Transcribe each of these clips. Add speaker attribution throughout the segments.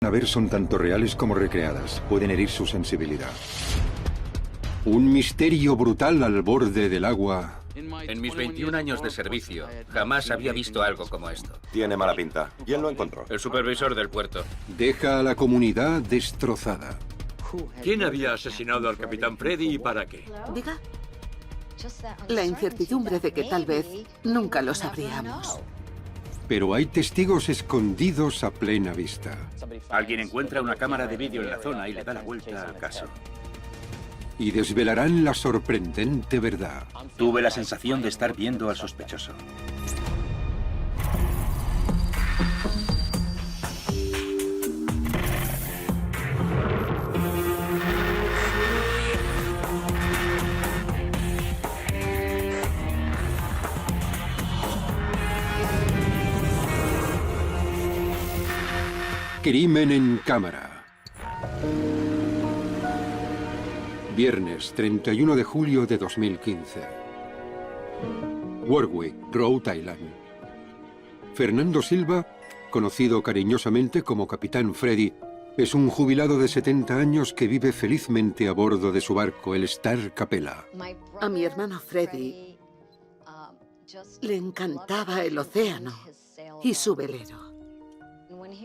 Speaker 1: A ver, son tanto reales como recreadas. Pueden herir su sensibilidad. Un misterio brutal al borde del agua.
Speaker 2: En mis 21 años de servicio, jamás había visto algo como esto.
Speaker 3: Tiene mala pinta. ¿Quién lo encontró?
Speaker 2: El supervisor del puerto.
Speaker 1: Deja a la comunidad destrozada.
Speaker 4: ¿Quién había asesinado al capitán Freddy y para qué?
Speaker 5: Diga. La incertidumbre de que tal vez nunca lo sabríamos.
Speaker 1: Pero hay testigos escondidos a plena vista.
Speaker 6: Alguien encuentra una cámara de vídeo en la zona y le da la vuelta al caso.
Speaker 1: Y desvelarán la sorprendente verdad.
Speaker 6: Tuve la sensación de estar viendo al sospechoso.
Speaker 1: Crimen en cámara. Viernes 31 de julio de 2015. Warwick, Rhode Island. Fernando Silva, conocido cariñosamente como Capitán Freddy, es un jubilado de 70 años que vive felizmente a bordo de su barco, el Star Capella.
Speaker 5: A mi hermano Freddy le encantaba el océano y su velero.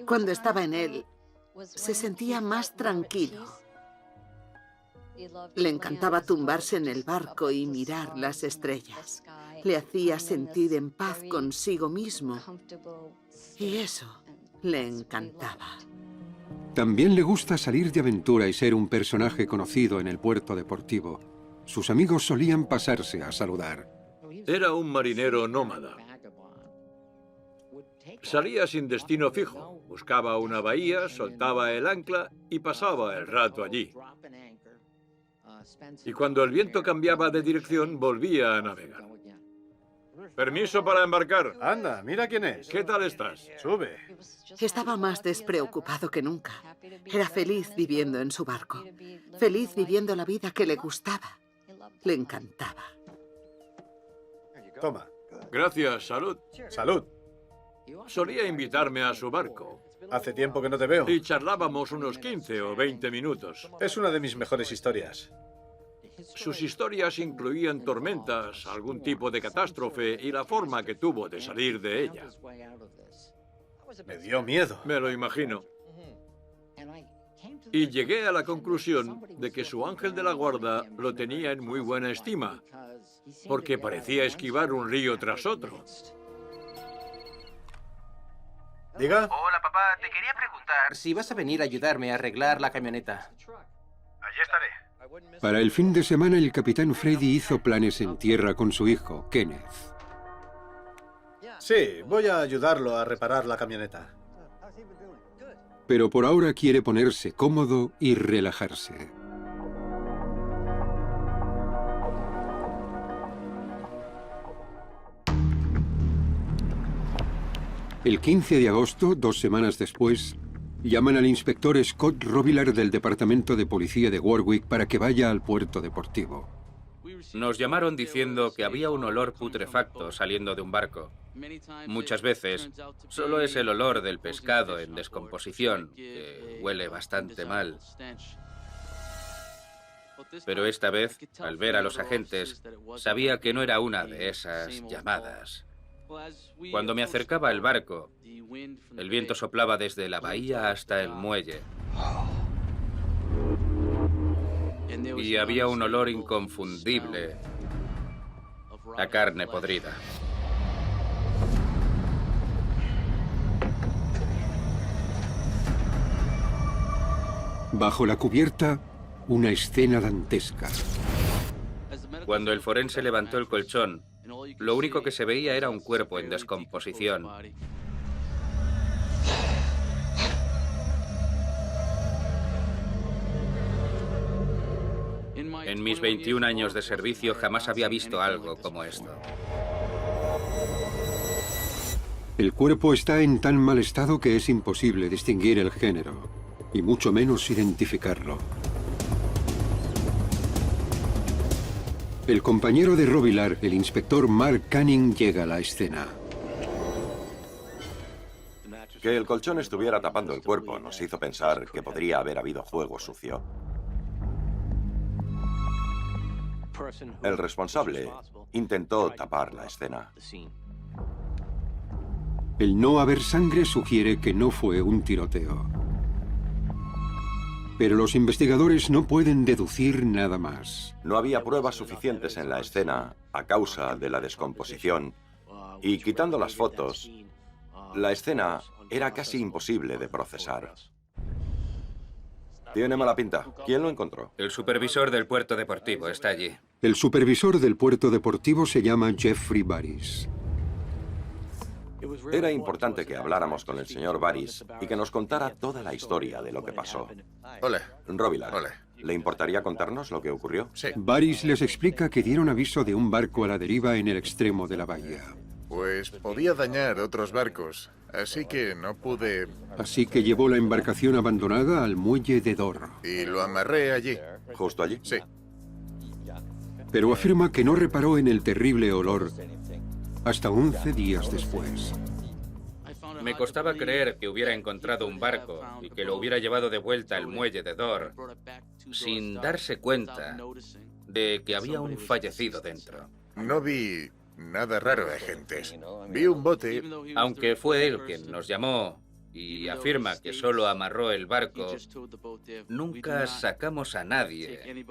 Speaker 5: Cuando estaba en él, se sentía más tranquilo. Le encantaba tumbarse en el barco y mirar las estrellas. Le hacía sentir en paz consigo mismo. Y eso le encantaba.
Speaker 1: También le gusta salir de aventura y ser un personaje conocido en el puerto deportivo. Sus amigos solían pasarse a saludar.
Speaker 4: Era un marinero nómada. Salía sin destino fijo, buscaba una bahía, soltaba el ancla y pasaba el rato allí. Y cuando el viento cambiaba de dirección, volvía a navegar. Permiso para embarcar.
Speaker 7: Anda, mira quién es.
Speaker 4: ¿Qué tal estás?
Speaker 7: Sube.
Speaker 5: Estaba más despreocupado que nunca. Era feliz viviendo en su barco. Feliz viviendo la vida que le gustaba. Le encantaba.
Speaker 7: Toma.
Speaker 4: Gracias, salud.
Speaker 7: Salud.
Speaker 4: Solía invitarme a su barco
Speaker 7: Hace tiempo que no te veo.
Speaker 4: y charlábamos unos 15 o 20 minutos.
Speaker 7: Es una de mis mejores historias.
Speaker 4: Sus historias incluían tormentas, algún tipo de catástrofe y la forma que tuvo de salir de ella.
Speaker 7: Me dio miedo.
Speaker 4: Me lo imagino. Y llegué a la conclusión de que su ángel de la guarda lo tenía en muy buena estima, porque parecía esquivar un río tras otro.
Speaker 7: Diga.
Speaker 8: Hola, papá. Te quería preguntar si vas a venir a ayudarme a arreglar la camioneta.
Speaker 7: Allí estaré.
Speaker 1: Para el fin de semana, el Capitán Freddy hizo planes en tierra con su hijo, Kenneth.
Speaker 7: Sí, voy a ayudarlo a reparar la camioneta.
Speaker 1: Pero por ahora quiere ponerse cómodo y relajarse. El 15 de agosto, 2 semanas después, llaman al inspector Scott Robillard del Departamento de Policía de Warwick para que vaya al puerto deportivo.
Speaker 2: Nos llamaron diciendo que había un olor putrefacto saliendo de un barco. Muchas veces solo es el olor del pescado en descomposición, que huele bastante mal. Pero esta vez, al ver a los agentes, sabía que no era una de esas llamadas. Cuando me acercaba al barco, el viento soplaba desde la bahía hasta el muelle. Y había un olor inconfundible a carne podrida.
Speaker 1: Bajo la cubierta, una escena dantesca.
Speaker 2: Cuando el forense levantó el colchón, lo único que se veía era un cuerpo en descomposición. En mis 21 años de servicio jamás había visto algo como esto.
Speaker 1: El cuerpo está en tan mal estado que es imposible distinguir el género, y mucho menos identificarlo. El compañero de Robillard, el inspector Mark Canning, llega a la escena.
Speaker 3: Que el colchón estuviera tapando el cuerpo nos hizo pensar que podría haber habido fuego sucio. El responsable intentó tapar la escena.
Speaker 1: El no haber sangre sugiere que no fue un tiroteo. Pero los investigadores no pueden deducir nada más.
Speaker 3: No había pruebas suficientes en la escena a causa de la descomposición y quitando las fotos, la escena era casi imposible de procesar. Tiene mala pinta. ¿Quién lo encontró?
Speaker 2: El supervisor del puerto deportivo está allí.
Speaker 1: El supervisor del puerto deportivo se llama Jeffrey Baris.
Speaker 3: Era importante que habláramos con el señor Baris y que nos contara toda la historia de lo que pasó.
Speaker 9: Hola.
Speaker 3: Robilat,
Speaker 9: Hola.
Speaker 3: ¿le importaría contarnos lo que ocurrió?
Speaker 9: Sí.
Speaker 1: Baris les explica que dieron aviso de un barco a la deriva en el extremo de la bahía.
Speaker 9: Pues podía dañar otros barcos, así que no pude...
Speaker 1: Así que llevó la embarcación abandonada al muelle de Dor.
Speaker 9: Y lo amarré allí.
Speaker 3: ¿Justo allí?
Speaker 9: Sí.
Speaker 1: Pero afirma que no reparó en el terrible olor hasta 11 días después.
Speaker 2: Me costaba creer que hubiera encontrado un barco y que lo hubiera llevado de vuelta al muelle de Dor sin darse cuenta de que había un fallecido dentro.
Speaker 9: No vi nada raro, agentes. Vi un bote.
Speaker 2: Aunque fue él quien nos llamó y afirma que solo amarró el barco, nunca sacamos a nadie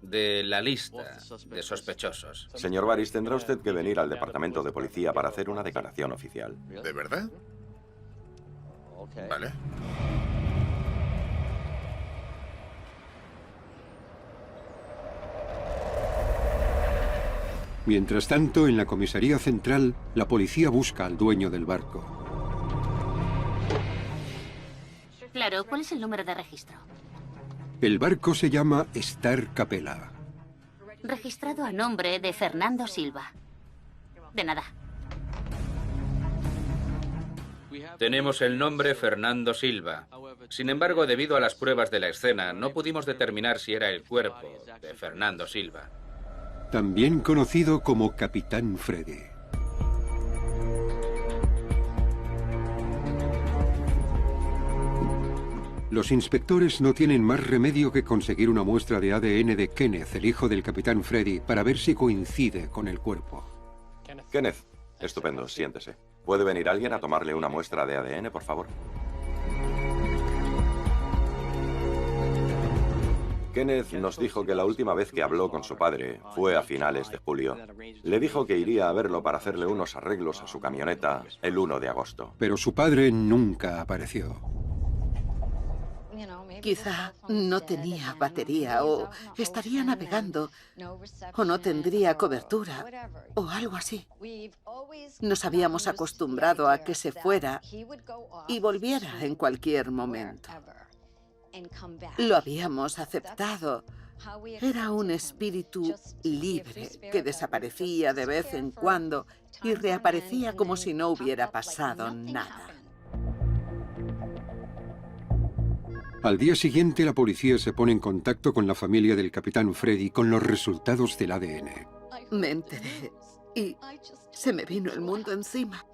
Speaker 2: de la lista de sospechosos.
Speaker 3: Señor Baris, tendrá usted que venir al departamento de policía para hacer una declaración oficial.
Speaker 9: ¿De verdad? Vale.
Speaker 1: Mientras tanto, en la comisaría central, la policía busca al dueño del barco.
Speaker 10: Claro, ¿cuál es el número de registro?
Speaker 1: El barco se llama Star Capella.
Speaker 10: Registrado a nombre de Fernando Silva. De nada.
Speaker 2: Tenemos el nombre Fernando Silva. Sin embargo, debido a las pruebas de la escena, no pudimos determinar si era el cuerpo de Fernando Silva.
Speaker 1: También conocido como Capitán Freddy. Los inspectores no tienen más remedio que conseguir una muestra de ADN de Kenneth, el hijo del Capitán Freddy, para ver si coincide con el cuerpo.
Speaker 3: Kenneth, estupendo, siéntese. ¿Puede venir alguien a tomarle una muestra de ADN, por favor? Kenneth nos dijo que la última vez que habló con su padre fue a finales de julio. Le dijo que iría a verlo para hacerle unos arreglos a su camioneta el 1 de agosto.
Speaker 1: Pero su padre nunca apareció.
Speaker 5: Quizá no tenía batería o estaría navegando o no tendría cobertura o algo así. Nos habíamos acostumbrado a que se fuera y volviera en cualquier momento. Lo habíamos aceptado. Era un espíritu libre que desaparecía de vez en cuando y reaparecía como si no hubiera pasado nada.
Speaker 1: Al día siguiente, la policía se pone en contacto con la familia del Capitán Freddy con los resultados del ADN.
Speaker 5: Me enteré y se me vino el mundo encima.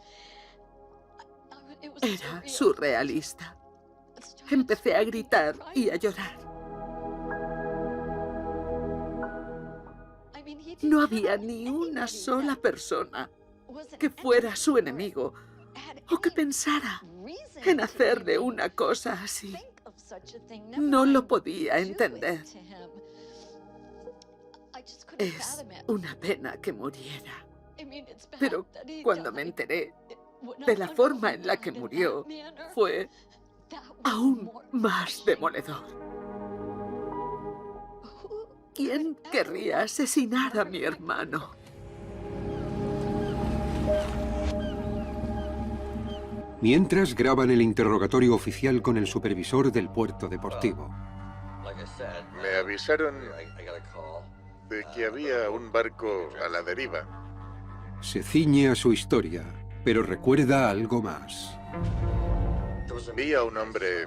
Speaker 5: Era surrealista. Empecé a gritar y a llorar. No había ni una sola persona que fuera su enemigo o que pensara en hacerle una cosa así. No lo podía entender. Es una pena que muriera. Pero cuando me enteré de la forma en la que murió, fue aún más demoledor. ¿Quién querría asesinar a mi hermano?
Speaker 1: Mientras graban el interrogatorio oficial con el supervisor del puerto deportivo.
Speaker 9: Me avisaron de que había un barco a la deriva.
Speaker 1: Se ciñe a su historia, pero recuerda algo más.
Speaker 9: Vi a un hombre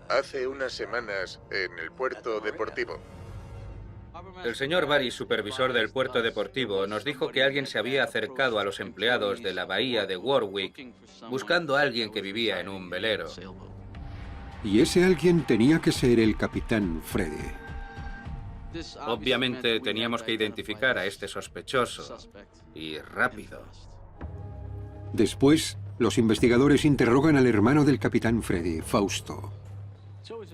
Speaker 9: hace unas semanas en el puerto deportivo.
Speaker 2: El señor Barry, supervisor del puerto deportivo, nos dijo que alguien se había acercado a los empleados de la bahía de Warwick buscando a alguien que vivía en un velero.
Speaker 1: Y ese alguien tenía que ser el capitán Freddy.
Speaker 2: Obviamente teníamos que identificar a este sospechoso, y rápido.
Speaker 1: Después, los investigadores interrogan al hermano del capitán Freddy, Fausto.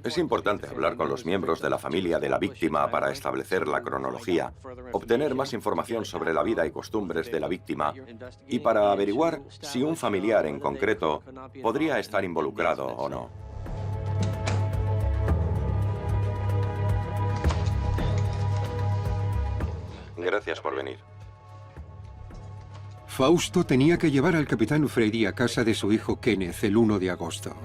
Speaker 3: Es importante hablar con los miembros de la familia de la víctima para establecer la cronología, obtener más información sobre la vida y costumbres de la víctima y para averiguar si un familiar en concreto podría estar involucrado o no. Gracias por venir.
Speaker 1: Fausto tenía que llevar al capitán Freddy a casa de su hijo Kenneth el 1 de agosto.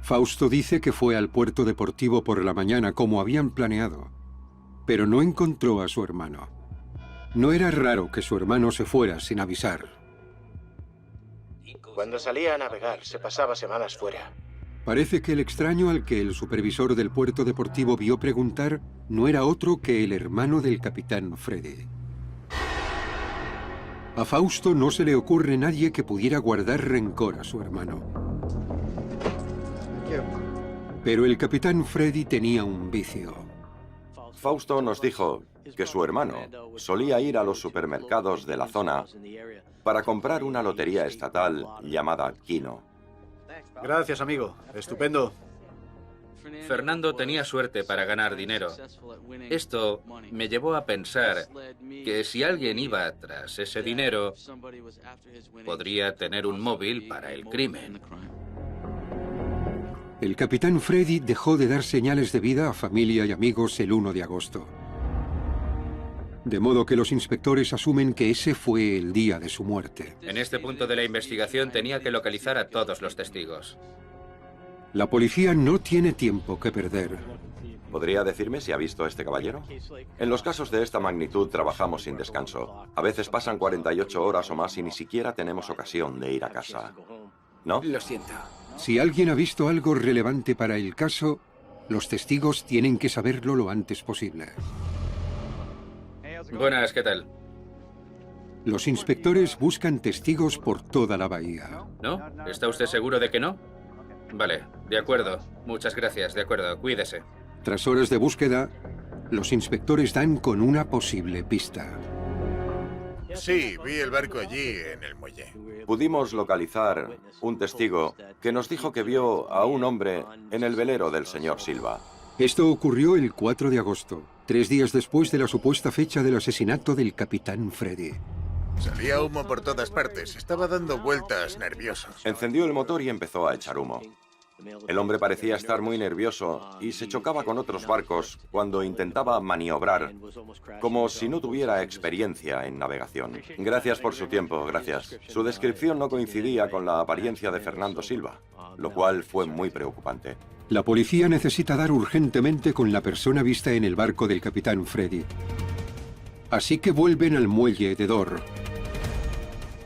Speaker 1: Fausto dice que fue al puerto deportivo por la mañana como habían planeado, pero no encontró a su hermano. No era raro que su hermano se fuera sin avisar.
Speaker 11: Cuando salía a navegar, se pasaba semanas fuera.
Speaker 1: Parece que el extraño al que el supervisor del puerto deportivo vio preguntar no era otro que el hermano del capitán Freddy. A Fausto no se le ocurre nadie que pudiera guardar rencor a su hermano. Pero el capitán Freddy tenía un vicio.
Speaker 3: Fausto nos dijo que su hermano solía ir a los supermercados de la zona para comprar una lotería estatal llamada Kino.
Speaker 7: Gracias, amigo. Estupendo.
Speaker 2: Fernando tenía suerte para ganar dinero. Esto me llevó a pensar que si alguien iba tras ese dinero, podría tener un móvil para el crimen.
Speaker 1: El capitán Freddy dejó de dar señales de vida a familia y amigos el 1 de agosto. De modo que los inspectores asumen que ese fue el día de su muerte.
Speaker 2: En este punto de la investigación tenía que localizar a todos los testigos.
Speaker 1: La policía no tiene tiempo que perder.
Speaker 3: ¿Podría decirme si ha visto a este caballero? En los casos de esta magnitud trabajamos sin descanso. A veces pasan 48 horas o más y ni siquiera tenemos ocasión de ir a casa. ¿No?
Speaker 8: Lo siento.
Speaker 1: Si alguien ha visto algo relevante para el caso, los testigos tienen que saberlo lo antes posible.
Speaker 2: Buenas, ¿qué tal?
Speaker 1: Los inspectores buscan testigos por toda la bahía.
Speaker 2: ¿No? ¿Está usted seguro de que no? Vale, de acuerdo. Muchas gracias, de acuerdo. Cuídese.
Speaker 1: Tras horas de búsqueda, los inspectores dan con una posible pista.
Speaker 9: Sí, vi el barco allí en el muelle.
Speaker 3: Pudimos localizar un testigo que nos dijo que vio a un hombre en el velero del señor Silva.
Speaker 1: Esto ocurrió el 4 de agosto, 3 días después de la supuesta fecha del asesinato del capitán Freddy.
Speaker 9: Salía humo por todas partes. Estaba dando vueltas nervioso.
Speaker 3: Encendió el motor y empezó a echar humo. El hombre parecía estar muy nervioso y se chocaba con otros barcos cuando intentaba maniobrar, como si no tuviera experiencia en navegación. Gracias por su tiempo, gracias. Su descripción no coincidía con la apariencia de Fernando Silva, lo cual fue muy preocupante.
Speaker 1: La policía necesita dar urgentemente con la persona vista en el barco del capitán Freddy. Así que vuelven al muelle de Dor,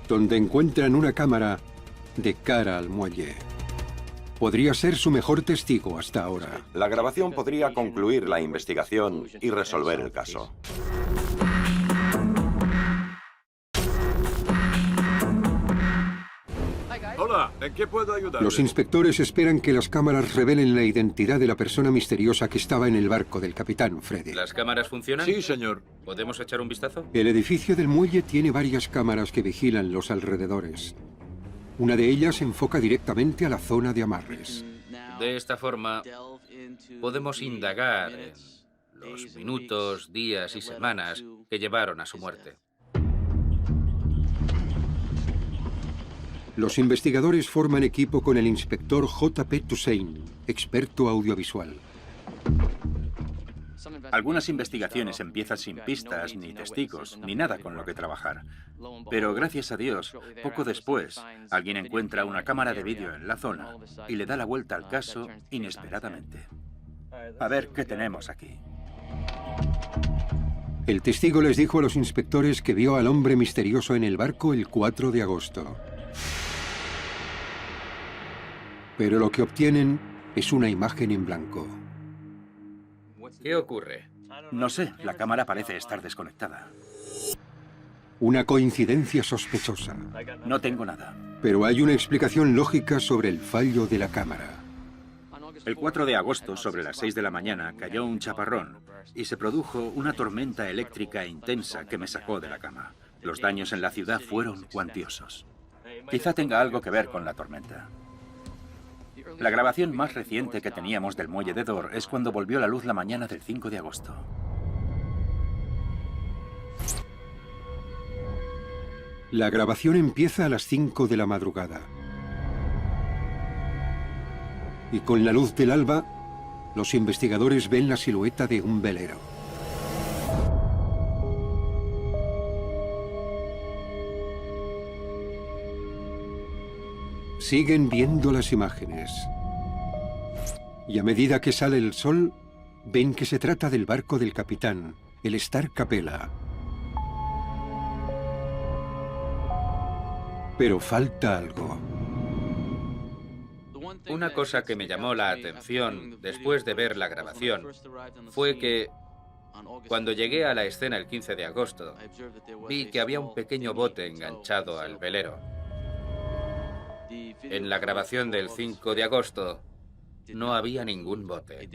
Speaker 1: donde encuentran una cámara de cara al muelle. Podría ser su mejor testigo hasta ahora.
Speaker 3: La grabación podría concluir la investigación y resolver el caso.
Speaker 4: Hola, ¿en qué puedo ayudar?
Speaker 1: Los inspectores esperan que las cámaras revelen la identidad de la persona misteriosa que estaba en el barco del capitán Freddy.
Speaker 2: ¿Las cámaras funcionan?
Speaker 4: Sí, señor.
Speaker 2: ¿Podemos echar un vistazo?
Speaker 1: El edificio del muelle tiene varias cámaras que vigilan los alrededores. Una de ellas enfoca directamente a la zona de amarres.
Speaker 2: De esta forma, podemos indagar en los minutos, días y semanas que llevaron a su muerte.
Speaker 1: Los investigadores forman equipo con el inspector J.P. Toussaint, experto audiovisual.
Speaker 6: Algunas investigaciones empiezan sin pistas, ni testigos, ni nada con lo que trabajar. Pero gracias a Dios, poco después, alguien encuentra una cámara de vídeo en la zona y le da la vuelta al caso inesperadamente. A ver qué tenemos aquí.
Speaker 1: El testigo les dijo a los inspectores que vio al hombre misterioso en el barco el 4 de agosto. Pero lo que obtienen es una imagen en blanco.
Speaker 2: ¿Qué ocurre?
Speaker 6: No sé, la cámara parece estar desconectada.
Speaker 1: Una coincidencia sospechosa.
Speaker 6: No tengo nada.
Speaker 1: Pero hay una explicación lógica sobre el fallo de la cámara.
Speaker 6: El 4 de agosto, sobre las 6 de la mañana, cayó un chaparrón y se produjo una tormenta eléctrica intensa que me sacó de la cama. Los daños en la ciudad fueron cuantiosos. Quizá tenga algo que ver con la tormenta. La grabación más reciente que teníamos del muelle de Dor es cuando volvió la luz la mañana del 5 de agosto.
Speaker 1: La grabación empieza a las 5 de la madrugada. Y con la luz del alba, los investigadores ven la silueta de un velero. Siguen viendo las imágenes. Y a medida que sale el sol, ven que se trata del barco del capitán, el Star Capella. Pero falta algo.
Speaker 2: Una cosa que me llamó la atención después de ver la grabación fue que cuando llegué a la escena el 15 de agosto, vi que había un pequeño bote enganchado al velero. En la grabación del 5 de agosto no había ningún bote.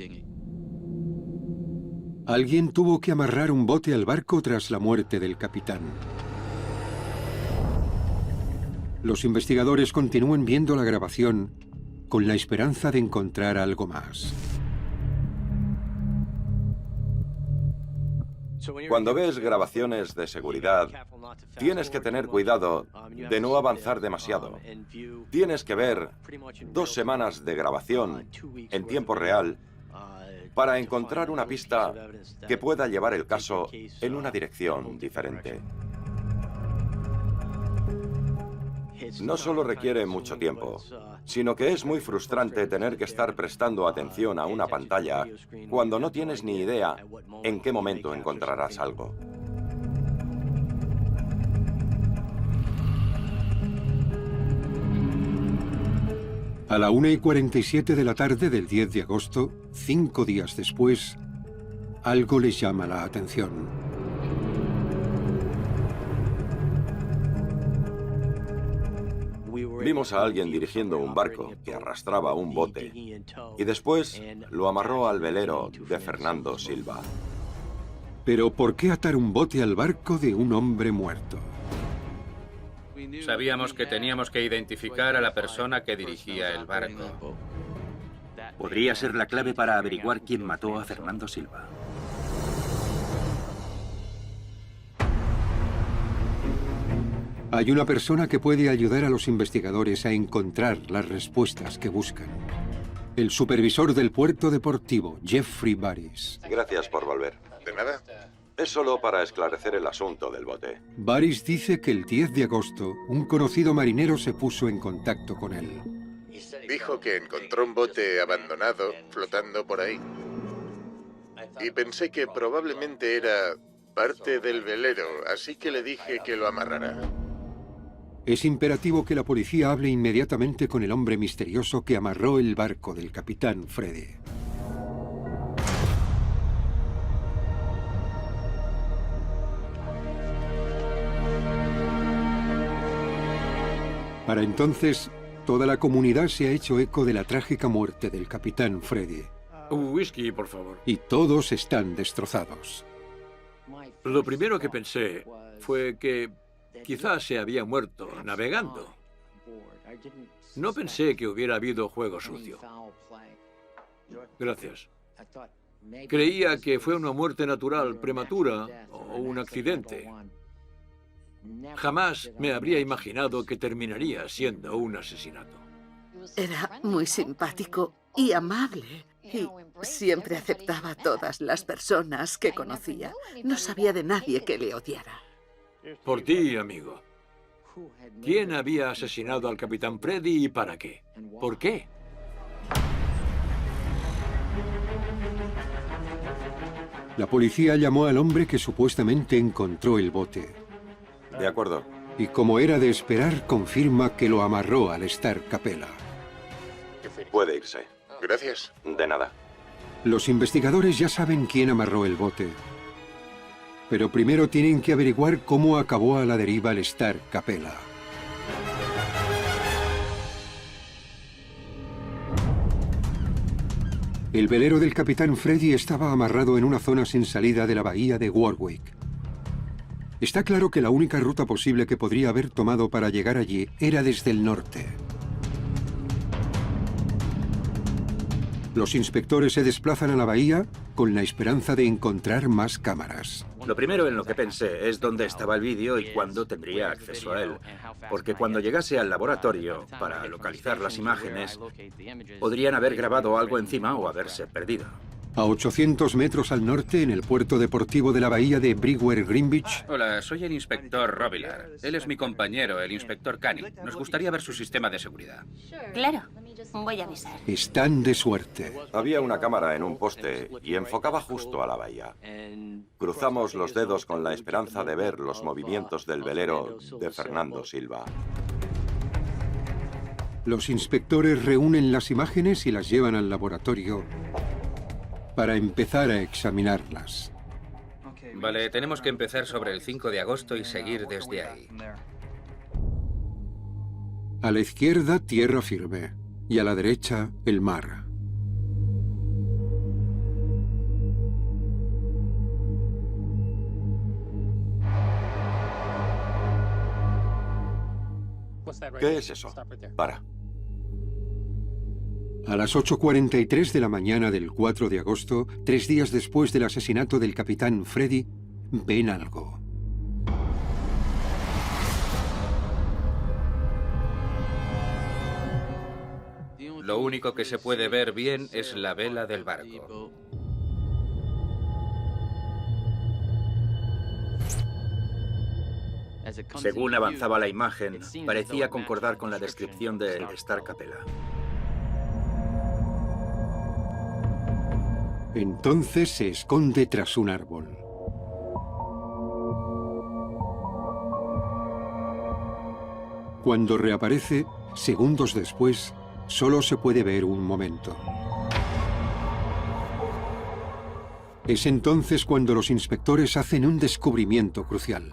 Speaker 1: Alguien tuvo que amarrar un bote al barco tras la muerte del capitán. Los investigadores continúan viendo la grabación con la esperanza de encontrar algo más.
Speaker 3: Cuando ves grabaciones de seguridad, tienes que tener cuidado de no avanzar demasiado. Tienes que ver 2 semanas de grabación en tiempo real para encontrar una pista que pueda llevar el caso en una dirección diferente. No solo requiere mucho tiempo, sino que es muy frustrante tener que estar prestando atención a una pantalla cuando no tienes ni idea en qué momento encontrarás algo.
Speaker 1: A la 1:47 de la tarde del 10 de agosto, 5 días después, algo les llama la atención.
Speaker 3: Vimos a alguien dirigiendo un barco que arrastraba un bote y después lo amarró al velero de Fernando Silva.
Speaker 1: Pero ¿por qué atar un bote al barco de un hombre muerto?
Speaker 2: Sabíamos que teníamos que identificar a la persona que dirigía el barco.
Speaker 6: Podría ser la clave para averiguar quién mató a Fernando Silva.
Speaker 1: Hay una persona que puede ayudar a los investigadores a encontrar las respuestas que buscan. El supervisor del puerto deportivo, Jeffrey Baris.
Speaker 3: Gracias por volver.
Speaker 9: ¿De nada?
Speaker 3: Es solo para esclarecer el asunto del bote.
Speaker 1: Baris dice que el 10 de agosto, un conocido marinero se puso en contacto con él.
Speaker 9: Dijo que encontró un bote abandonado flotando por ahí. Y pensé que probablemente era parte del velero, así que le dije que lo amarrara.
Speaker 1: Es imperativo que la policía hable inmediatamente con el hombre misterioso que amarró el barco del capitán Freddy. Para entonces, toda la comunidad se ha hecho eco de la trágica muerte del capitán Freddy.
Speaker 4: Un whisky, por favor.
Speaker 1: Y todos están destrozados.
Speaker 4: Lo primero que pensé fue que quizás se había muerto navegando. No pensé que hubiera habido juego sucio. Gracias. Creía que fue una muerte natural prematura o un accidente. Jamás me habría imaginado que terminaría siendo un asesinato.
Speaker 5: Era muy simpático y amable. Y siempre aceptaba a todas las personas que conocía. No sabía de nadie que le odiara.
Speaker 4: Por ti, amigo. ¿Quién había asesinado al capitán Freddy y para qué? ¿Por qué?
Speaker 1: La policía llamó al hombre que supuestamente encontró el bote.
Speaker 3: De acuerdo.
Speaker 1: Y como era de esperar, confirma que lo amarró al Star Capella.
Speaker 3: Puede irse.
Speaker 9: Gracias.
Speaker 3: De nada.
Speaker 1: Los investigadores ya saben quién amarró el bote. Pero primero tienen que averiguar cómo acabó a la deriva el Star Capella. El velero del capitán Freddy estaba amarrado en una zona sin salida de la bahía de Warwick. Está claro que la única ruta posible que podría haber tomado para llegar allí era desde el norte. Los inspectores se desplazan a la bahía con la esperanza de encontrar más cámaras.
Speaker 6: Lo primero en lo que pensé es dónde estaba el vídeo y cuándo tendría acceso a él. Porque cuando llegase al laboratorio para localizar las imágenes, podrían haber grabado algo encima o haberse perdido.
Speaker 1: A 800 metros al norte, en el puerto deportivo de la bahía de Brewer Greenwich.
Speaker 2: Hola, soy el inspector Robillard. Él es mi compañero, el inspector Canning. Nos gustaría ver su sistema de seguridad.
Speaker 10: Claro, voy a avisar.
Speaker 1: Están de suerte.
Speaker 3: Había una cámara en un poste y enfocaba justo a la bahía. Cruzamos los dedos con la esperanza de ver los movimientos del velero de Fernando Silva.
Speaker 1: Los inspectores reúnen las imágenes y las llevan al laboratorio para empezar a examinarlas.
Speaker 2: Vale, tenemos que empezar sobre el 5 de agosto y seguir desde ahí.
Speaker 1: A la izquierda, tierra firme, y a la derecha, el mar.
Speaker 3: ¿Qué es eso? Para.
Speaker 1: A las 8:43 de la mañana del 4 de agosto, 3 días después del asesinato del capitán Freddy, ven algo.
Speaker 2: Lo único que se puede ver bien es la vela del barco.
Speaker 6: Según avanzaba la imagen, parecía concordar con la descripción del Star Capella.
Speaker 1: Entonces se esconde tras un árbol. Cuando reaparece, segundos después, solo se puede ver un momento. Es entonces cuando los inspectores hacen un descubrimiento crucial.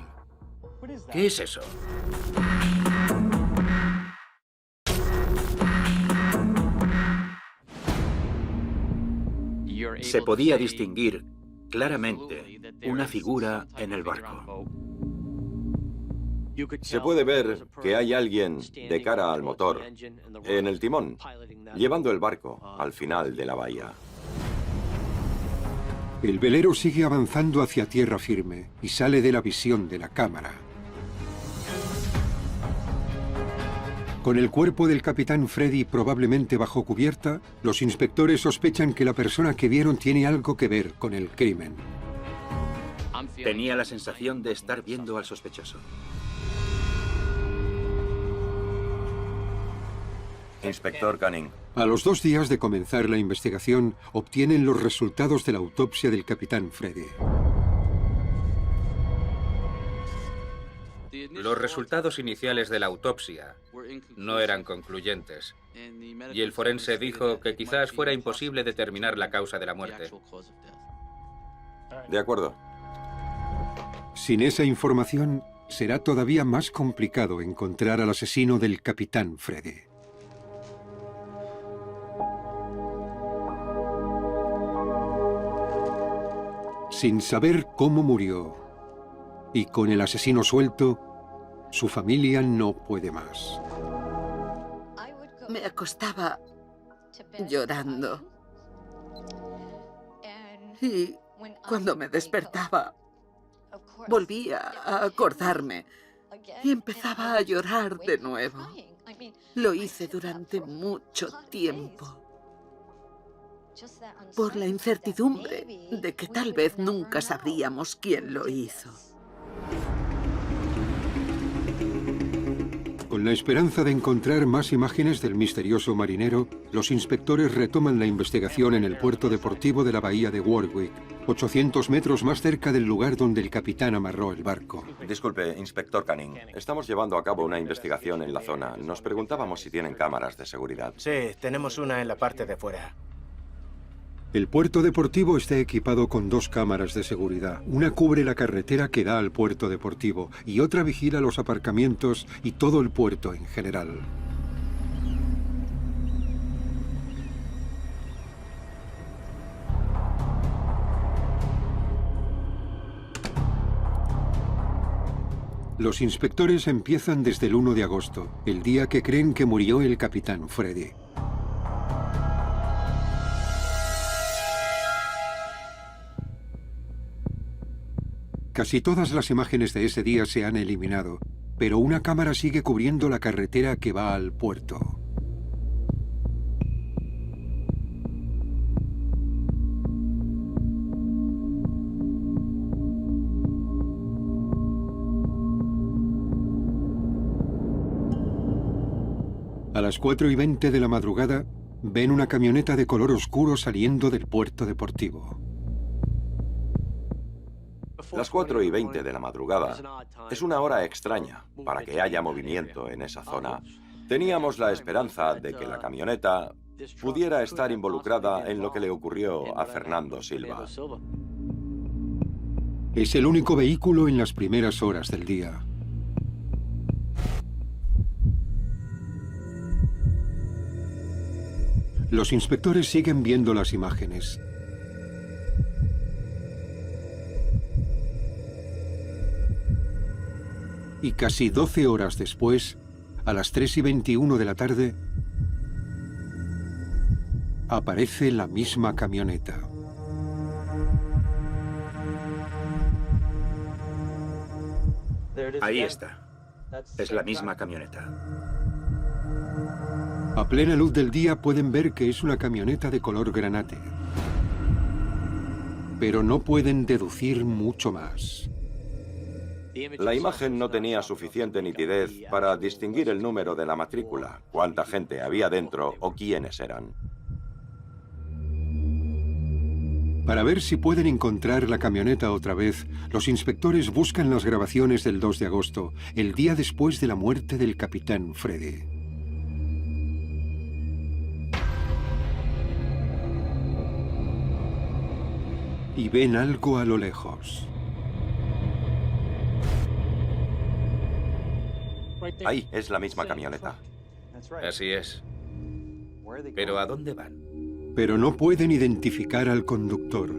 Speaker 2: ¿Qué es eso?
Speaker 6: Se podía distinguir claramente una figura en el barco.
Speaker 3: Se puede ver que hay alguien de cara al motor, en el timón, llevando el barco al final de la bahía.
Speaker 1: El velero sigue avanzando hacia tierra firme y sale de la visión de la cámara. Con el cuerpo del capitán Freddy probablemente bajo cubierta, los inspectores sospechan que la persona que vieron tiene algo que ver con el crimen.
Speaker 6: Tenía la sensación de estar viendo al sospechoso.
Speaker 3: Inspector Canning.
Speaker 1: A los 2 días de comenzar la investigación, obtienen los resultados de la autopsia del capitán Freddy.
Speaker 2: Los resultados iniciales de la autopsia no eran concluyentes, y el forense dijo que quizás fuera imposible determinar la causa de la muerte.
Speaker 3: De acuerdo.
Speaker 1: Sin esa información, será todavía más complicado encontrar al asesino del capitán Freddy. Sin saber cómo murió y con el asesino suelto, su familia no puede más.
Speaker 5: Me acostaba llorando. Y cuando me despertaba, volvía a acordarme y empezaba a llorar de nuevo. Lo hice durante mucho tiempo, por la incertidumbre de que tal vez nunca sabríamos quién lo hizo.
Speaker 1: Con la esperanza de encontrar más imágenes del misterioso marinero, los inspectores retoman la investigación en el puerto deportivo de la bahía de Warwick, 800 metros más cerca del lugar donde el capitán amarró el barco.
Speaker 3: Disculpe, Inspector Canning. Estamos llevando a cabo una investigación en la zona. Nos preguntábamos si tienen cámaras de seguridad.
Speaker 11: Sí, tenemos una en la parte de fuera.
Speaker 1: El puerto deportivo está equipado con 2 cámaras de seguridad. Una cubre la carretera que da al puerto deportivo y otra vigila los aparcamientos y todo el puerto en general. Los inspectores empiezan desde el 1 de agosto, el día que creen que murió el capitán Freddy. Casi todas las imágenes de ese día se han eliminado, pero una cámara sigue cubriendo la carretera que va al puerto. A las 4:20 de la madrugada, ven una camioneta de color oscuro saliendo del puerto deportivo.
Speaker 3: Las 4:20 de la madrugada es una hora extraña para que haya movimiento en esa zona. Teníamos la esperanza de que la camioneta pudiera estar involucrada en lo que le ocurrió a Fernando Silva.
Speaker 1: Es el único vehículo en las primeras horas del día. Los inspectores siguen viendo las imágenes. Y casi 12 horas después, a las 3:21 de la tarde, aparece la misma camioneta.
Speaker 6: Ahí está. Es la misma camioneta.
Speaker 1: A plena luz del día pueden ver que es una camioneta de color granate. Pero no pueden deducir mucho más.
Speaker 3: La imagen no tenía suficiente nitidez para distinguir el número de la matrícula, cuánta gente había dentro o quiénes eran.
Speaker 1: Para ver si pueden encontrar la camioneta otra vez, los inspectores buscan las grabaciones del 2 de agosto, el día después de la muerte del capitán Freddy. Y ven algo a lo lejos.
Speaker 3: Ahí es la misma camioneta.
Speaker 2: Así es. ¿Pero a dónde van?
Speaker 1: Pero no pueden identificar al conductor.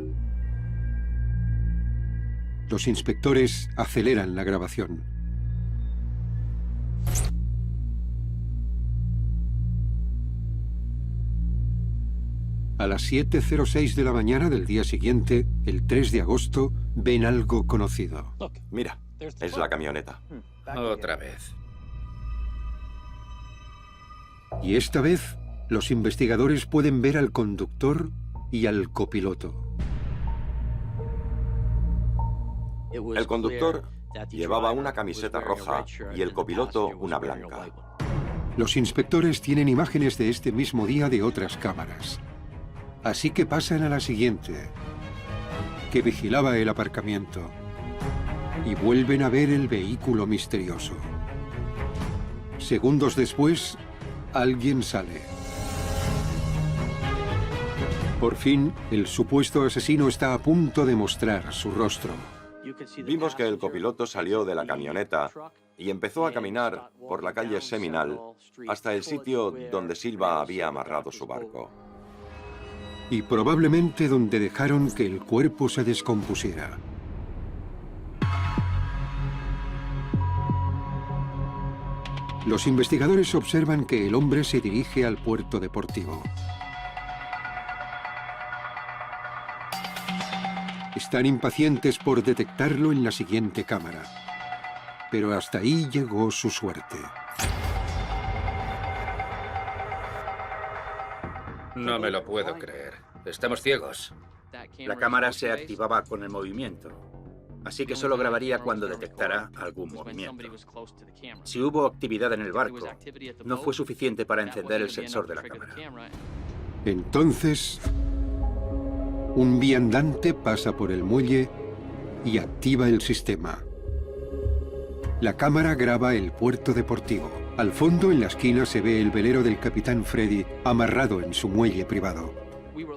Speaker 1: Los inspectores aceleran la grabación. A las 7:06 de la mañana del día siguiente, el 3 de agosto, ven algo conocido.
Speaker 3: Mira, es la camioneta.
Speaker 2: Otra vez.
Speaker 1: Y esta vez, los investigadores pueden ver al conductor y al copiloto.
Speaker 3: El conductor llevaba una camiseta roja y el copiloto una blanca.
Speaker 1: Los inspectores tienen imágenes de este mismo día de otras cámaras. Así que pasan a la siguiente, que vigilaba el aparcamiento. Y vuelven a ver el vehículo misterioso. Segundos después, alguien sale. Por fin, el supuesto asesino está a punto de mostrar su rostro.
Speaker 3: Vimos que el copiloto salió de la camioneta y empezó a caminar por la calle Seminal hasta el sitio donde Silva había amarrado su barco.
Speaker 1: Y probablemente donde dejaron que el cuerpo se descompusiera. Los investigadores observan que el hombre se dirige al puerto deportivo. Están impacientes por detectarlo en la siguiente cámara. Pero hasta ahí llegó su suerte.
Speaker 2: No me lo puedo creer. Estamos ciegos.
Speaker 6: La cámara se activaba con el movimiento, así que solo grabaría cuando detectara algún movimiento. Si hubo actividad en el barco, no fue suficiente para encender el sensor de la cámara.
Speaker 1: Entonces, un viandante pasa por el muelle y activa el sistema. La cámara graba el puerto deportivo. Al fondo, en la esquina, se ve el velero del capitán Freddy amarrado en su muelle privado.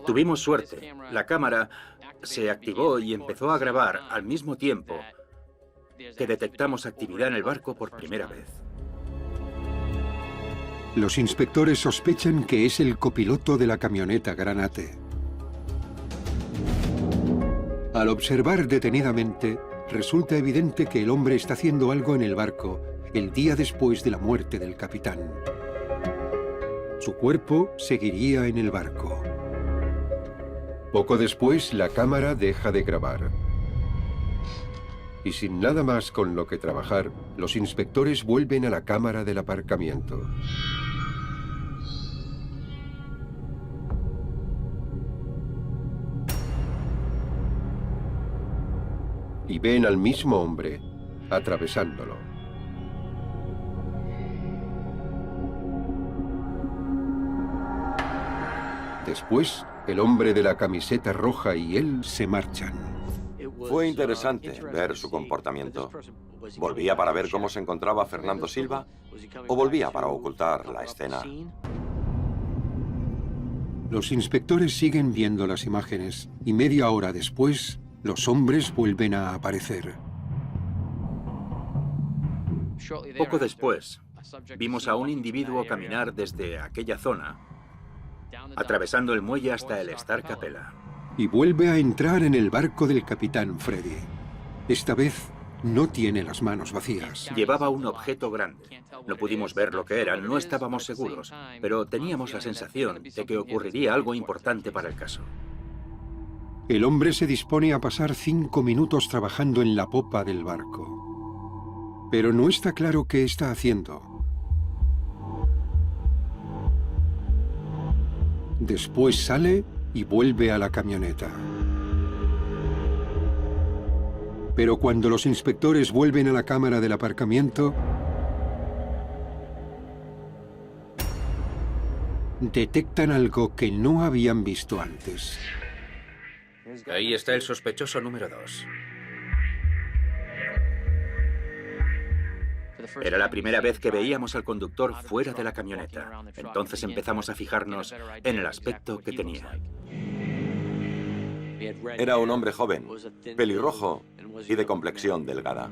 Speaker 6: Tuvimos suerte. La cámara se activó y empezó a grabar al mismo tiempo que detectamos actividad en el barco por primera vez.
Speaker 1: Los inspectores sospechan que es el copiloto de la camioneta Granate. Al observar detenidamente, resulta evidente que el hombre está haciendo algo en el barco el día después de la muerte del capitán. Su cuerpo seguiría en el barco. Poco después, la cámara deja de grabar. Y sin nada más con lo que trabajar, los inspectores vuelven a la cámara del aparcamiento. Y ven al mismo hombre atravesándolo. Después, el hombre de la camiseta roja y él se marchan.
Speaker 3: Fue interesante ver su comportamiento. ¿Volvía para ver cómo se encontraba Fernando Silva o volvía para ocultar la escena?
Speaker 1: Los inspectores siguen viendo las imágenes y media hora después, los hombres vuelven a aparecer.
Speaker 6: Poco después, vimos a un individuo caminar desde aquella zona, atravesando el muelle hasta el Star Capella.
Speaker 1: Y vuelve a entrar en el barco del capitán Freddy. Esta vez no tiene las manos vacías.
Speaker 6: Llevaba un objeto grande. No pudimos ver lo que era, no estábamos seguros, pero teníamos la sensación de que ocurriría algo importante para el caso.
Speaker 1: El hombre se dispone a pasar 5 minutos trabajando en la popa del barco. Pero no está claro qué está haciendo. Después sale y vuelve a la camioneta. Pero cuando los inspectores vuelven a la cámara del aparcamiento, detectan algo que no habían visto antes.
Speaker 2: Ahí está el sospechoso número 2.
Speaker 6: Era la primera vez que veíamos al conductor fuera de la camioneta. Entonces empezamos a fijarnos en el aspecto que tenía.
Speaker 3: Era un hombre joven, pelirrojo y de complexión delgada.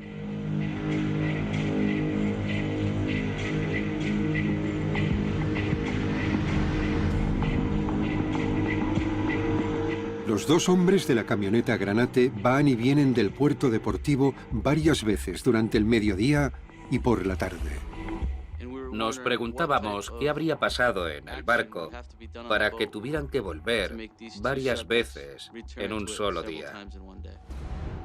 Speaker 1: Los 2 hombres de la camioneta Granate van y vienen del puerto deportivo varias veces durante el mediodía y por la tarde.
Speaker 2: Nos preguntábamos qué habría pasado en el barco para que tuvieran que volver varias veces en un solo día.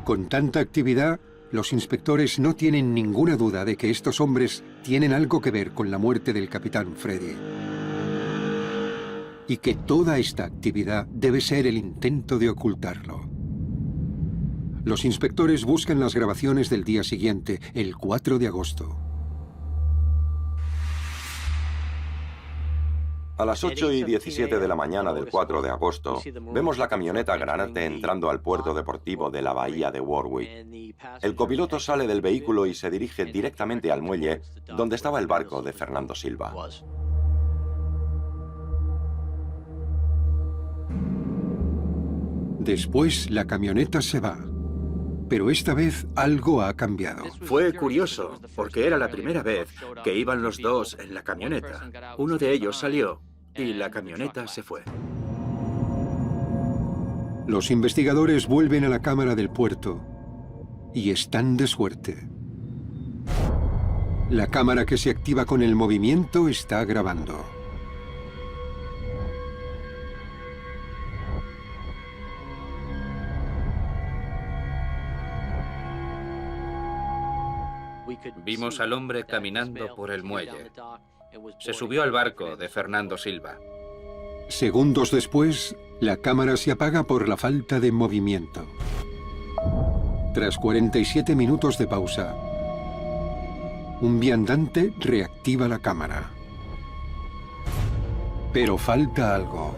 Speaker 1: Con tanta actividad, los inspectores no tienen ninguna duda de que estos hombres tienen algo que ver con la muerte del capitán Freddy. Y que toda esta actividad debe ser el intento de ocultarlo. Los inspectores buscan las grabaciones del día siguiente, el 4 de agosto.
Speaker 3: A las 8:17 de la mañana del 4 de agosto, vemos la camioneta Granate entrando al puerto deportivo de la bahía de Warwick. El copiloto sale del vehículo y se dirige directamente al muelle donde estaba el barco de Fernando Silva.
Speaker 1: Después, la camioneta se va. Pero esta vez algo ha cambiado.
Speaker 6: Fue curioso, porque era la primera vez que iban los 2 en la camioneta. Uno de ellos salió y la camioneta se fue.
Speaker 1: Los investigadores vuelven a la cámara del puerto y están de suerte. La cámara que se activa con el movimiento está grabando.
Speaker 2: Vimos al hombre caminando por el muelle. Se subió al barco de Fernando Silva.
Speaker 1: Segundos después, la cámara se apaga por la falta de movimiento. Tras 47 minutos de pausa, un viandante reactiva la cámara. Pero falta algo.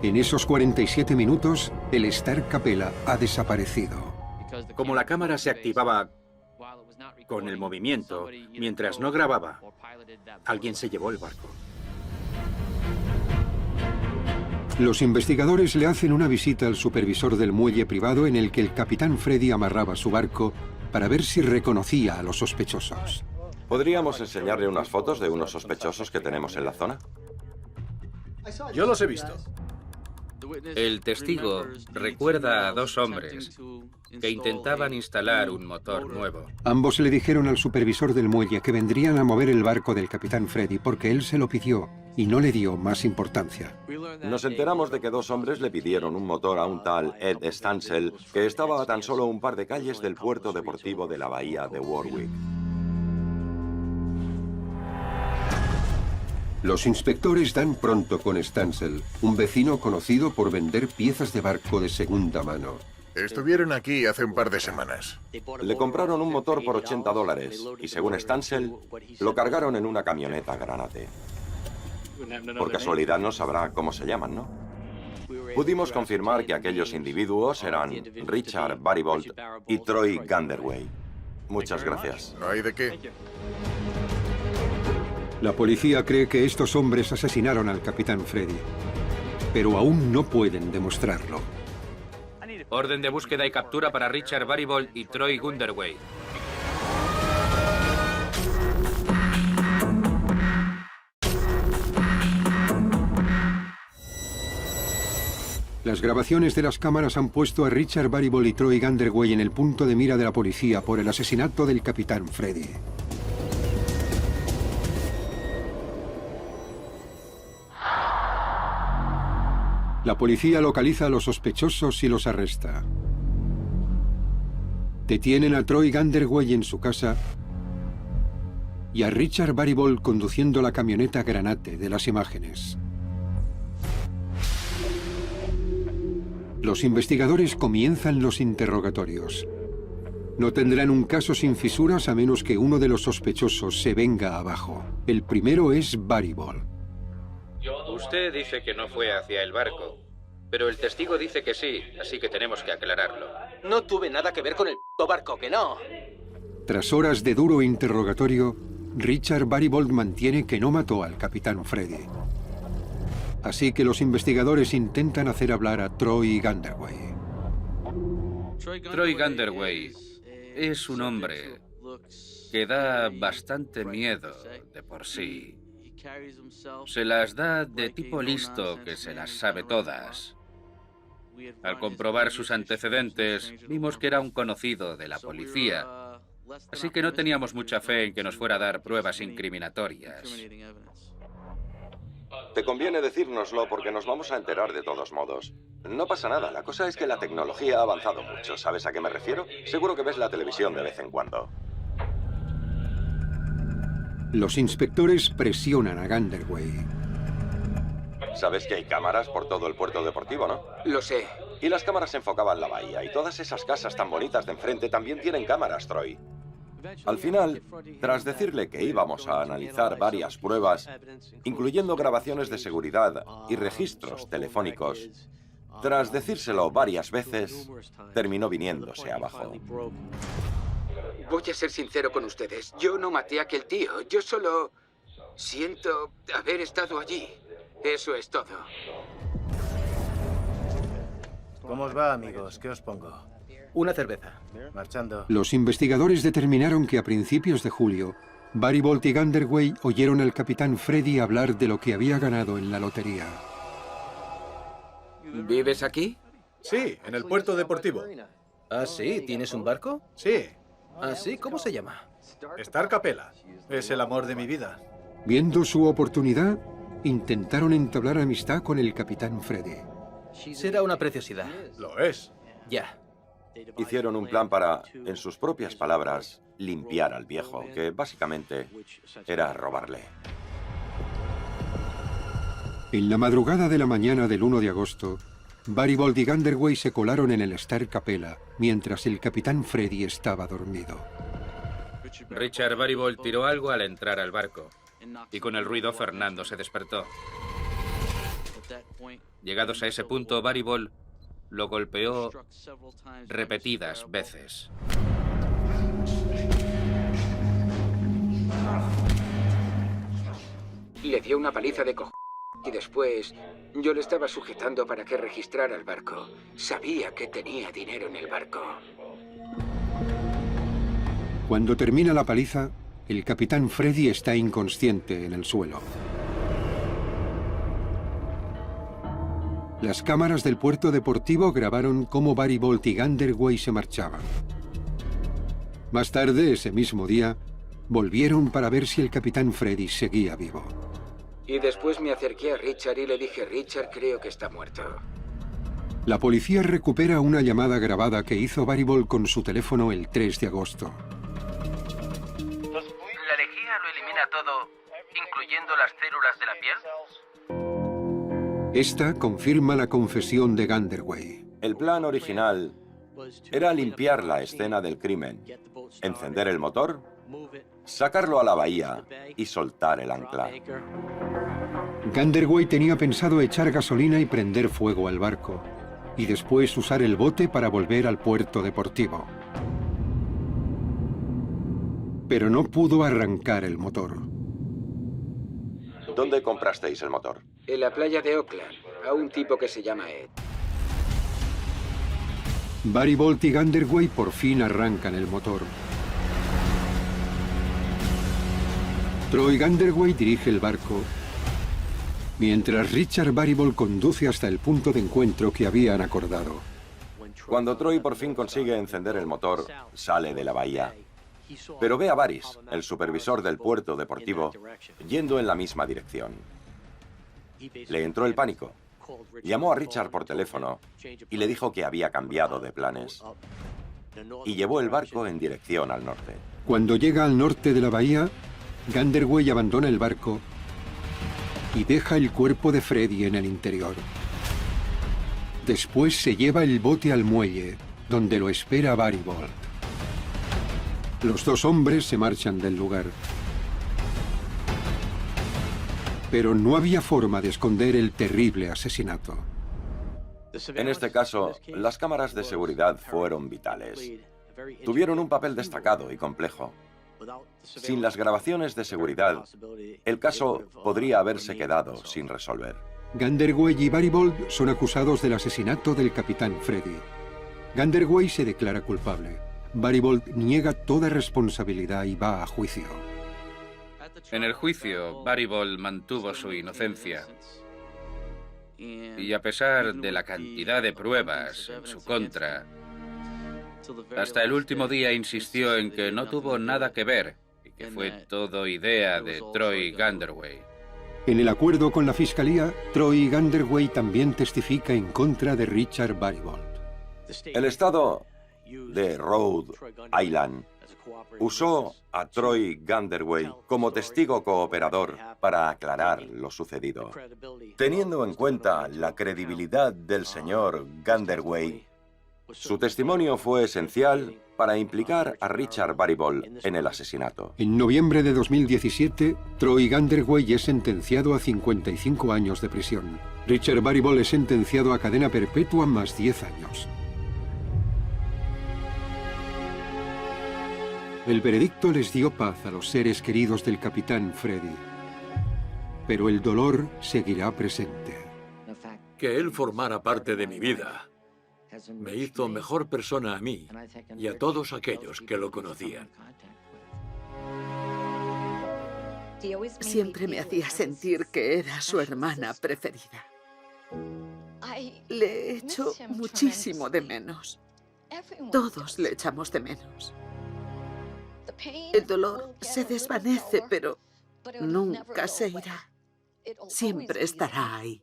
Speaker 1: En esos 47 minutos, el Star Capella ha desaparecido.
Speaker 6: Como la cámara se activaba con el movimiento, mientras no grababa, alguien se llevó el barco.
Speaker 1: Los investigadores le hacen una visita al supervisor del muelle privado en el que el capitán Freddy amarraba su barco para ver si reconocía a los sospechosos.
Speaker 3: ¿Podríamos enseñarle unas fotos de unos sospechosos que tenemos en la zona?
Speaker 7: Yo los he visto.
Speaker 2: El testigo recuerda a dos hombres que intentaban instalar un motor nuevo.
Speaker 1: Ambos le dijeron al supervisor del muelle que vendrían a mover el barco del capitán Freddy porque él se lo pidió y no le dio más importancia.
Speaker 3: Nos enteramos de que dos hombres le pidieron un motor a un tal Ed Stansel, que estaba a tan solo un par de calles del puerto deportivo de la bahía de Warwick.
Speaker 1: Los inspectores dan pronto con Stansel, un vecino conocido por vender piezas de barco de segunda mano.
Speaker 9: Estuvieron aquí hace un par de semanas.
Speaker 3: Le compraron un motor por $80 y, según Stansel, lo cargaron en una camioneta Granate. Por casualidad no sabrá cómo se llaman, ¿no? Pudimos confirmar que aquellos individuos eran Richard Baribolt y Troy Ganderway. Muchas gracias.
Speaker 9: No hay de qué.
Speaker 1: La policía cree que estos hombres asesinaron al capitán Freddy, pero aún no pueden demostrarlo.
Speaker 2: Orden de búsqueda y captura para Richard Baribolt y Troy Ganderway.
Speaker 1: Las grabaciones de las cámaras han puesto a Richard Baribolt y Troy Ganderway en el punto de mira de la policía por el asesinato del capitán Freddy. La policía localiza a los sospechosos y los arresta. Detienen a Troy Ganderway en su casa y a Richard Baribolt conduciendo la camioneta Granate de las imágenes. Los investigadores comienzan los interrogatorios. No tendrán un caso sin fisuras a menos que uno de los sospechosos se venga abajo. El primero es Baribolt.
Speaker 2: Usted dice que no fue hacia el barco, pero el testigo dice que sí, así que tenemos que aclararlo.
Speaker 8: No tuve nada que ver con el p*** barco, que no.
Speaker 1: Tras horas de duro interrogatorio, Richard Baribolt mantiene que no mató al capitán Freddy. Así que los investigadores intentan hacer hablar a Troy Ganderway.
Speaker 2: Troy Ganderway es un hombre que da bastante miedo de por sí. Se las da de tipo listo que se las sabe todas. Al comprobar sus antecedentes, vimos que era un conocido de la policía, así que no teníamos mucha fe en que nos fuera a dar pruebas incriminatorias.
Speaker 3: Te conviene decírnoslo porque nos vamos a enterar de todos modos. No pasa nada, la cosa es que la tecnología ha avanzado mucho. ¿Sabes a qué me refiero? Seguro que ves la televisión de vez en cuando.
Speaker 1: Los inspectores presionan a Ganderway.
Speaker 3: Sabes que hay cámaras por todo el puerto deportivo, ¿no?
Speaker 8: Lo sé.
Speaker 3: Y las cámaras enfocaban la bahía, y todas esas casas tan bonitas de enfrente también tienen cámaras, Troy. Al final, tras decirle que íbamos a analizar varias pruebas, incluyendo grabaciones de seguridad y registros telefónicos, tras decírselo varias veces, terminó viniéndose abajo.
Speaker 12: Voy a ser sincero con ustedes. Yo no maté a aquel tío. Yo solo siento haber estado allí. Eso es todo.
Speaker 11: ¿Cómo os va, amigos? ¿Qué os pongo?
Speaker 8: Una cerveza.
Speaker 11: Marchando.
Speaker 1: Los investigadores determinaron que a principios de julio, Baribolt y Ganderway oyeron al capitán Freddy hablar de lo que había ganado en la lotería.
Speaker 8: ¿Vives aquí?
Speaker 7: Sí, en el puerto deportivo.
Speaker 8: ¿Ah, sí? ¿Tienes un barco?
Speaker 7: Sí.
Speaker 8: ¿Ah, sí? ¿Cómo se llama?
Speaker 7: Star Capella. Es el amor de mi vida.
Speaker 1: Viendo su oportunidad, intentaron entablar amistad con el capitán Freddy.
Speaker 8: Será una preciosidad.
Speaker 7: Lo es.
Speaker 8: Ya.
Speaker 3: Hicieron un plan para, en sus propias palabras, limpiar al viejo, que básicamente era robarle.
Speaker 1: En la madrugada de la mañana del 1 de agosto, Baribolt y Ganderway se colaron en el Star Capella, mientras el capitán Freddy estaba dormido.
Speaker 2: Richard Baribolt tiró algo al entrar al barco, y con el ruido Fernando se despertó. Llegados a ese punto, Baribolt lo golpeó repetidas veces.
Speaker 12: Le dio una paliza de co... y después yo le estaba sujetando para que registrara el barco. Sabía que tenía dinero en el barco.
Speaker 1: Cuando termina la paliza, el capitán Freddy está inconsciente en el suelo. Las cámaras del puerto deportivo grabaron cómo Barry Bolt y Gunderwey se marchaban. Más tarde, ese mismo día, volvieron para ver si el capitán Freddy seguía vivo.
Speaker 12: Y después me acerqué a Richard y le dije, Richard, creo que está muerto.
Speaker 1: La policía recupera una llamada grabada que hizo Barry Bolt con su teléfono el 3 de agosto.
Speaker 8: ¿La lejía lo elimina todo, incluyendo las células de la piel?
Speaker 1: Esta confirma la confesión de Gunderwey.
Speaker 3: El plan original era limpiar la escena del crimen, encender el motor, sacarlo a la bahía y soltar el ancla.
Speaker 1: Gunderwey tenía pensado echar gasolina y prender fuego al barco, y después usar el bote para volver al puerto deportivo. Pero no pudo arrancar el motor.
Speaker 3: ¿Dónde comprasteis el motor?
Speaker 12: En la playa de Oakland, a un tipo que se llama Ed.
Speaker 1: Barry Bolt y Gunderwey por fin arrancan el motor. Troy Gunderwey dirige el barco, mientras Richard Barry Bolt conduce hasta el punto de encuentro que habían acordado.
Speaker 3: Cuando Troy por fin consigue encender el motor, sale de la bahía. Pero ve a Baris, el supervisor del puerto deportivo, yendo en la misma dirección. Le entró el pánico. Llamó a Richard por teléfono y le dijo que había cambiado de planes. Y llevó el barco en dirección al norte.
Speaker 1: Cuando llega al norte de la bahía, Gunderwey abandona el barco y deja el cuerpo de Freddy en el interior. Después se lleva el bote al muelle, donde lo espera Barry Bolt. Los dos hombres se marchan del lugar. Pero no había forma de esconder el terrible asesinato.
Speaker 3: En este caso, las cámaras de seguridad fueron vitales. Tuvieron un papel destacado y complejo. Sin las grabaciones de seguridad, el caso podría haberse quedado sin resolver.
Speaker 1: Gunderwey y Barry Bolt son acusados del asesinato del capitán Freddy. Gunderwey se declara culpable. Barry Bolt niega toda responsabilidad y va a juicio.
Speaker 2: En el juicio, Barry Bolt mantuvo su inocencia. Y a pesar de la cantidad de pruebas en su contra, hasta el último día insistió en que no tuvo nada que ver y que fue todo idea de Troy Gunderwey.
Speaker 1: En el acuerdo con la fiscalía, Troy Gunderwey también testifica en contra de Richard Barry Bolt.
Speaker 3: El estado de Rhode Island usó a Troy Gunderwey como testigo cooperador para aclarar lo sucedido. Teniendo en cuenta la credibilidad del señor Gunderwey, su testimonio fue esencial para implicar a Richard Barry Bolt en el asesinato.
Speaker 1: En noviembre de 2017, Troy Gunderwey es sentenciado a 55 años de prisión. Richard Barry Bolt es sentenciado a cadena perpetua más 10 años. El veredicto les dio paz a los seres queridos del capitán Freddy, pero el dolor seguirá presente.
Speaker 4: Que él formara parte de mi vida me hizo mejor persona a mí y a todos aquellos que lo conocían.
Speaker 5: Siempre me hacía sentir que era su hermana preferida. Le echo muchísimo de menos. Todos le echamos de menos. El dolor se desvanece, pero nunca se irá. Siempre estará ahí.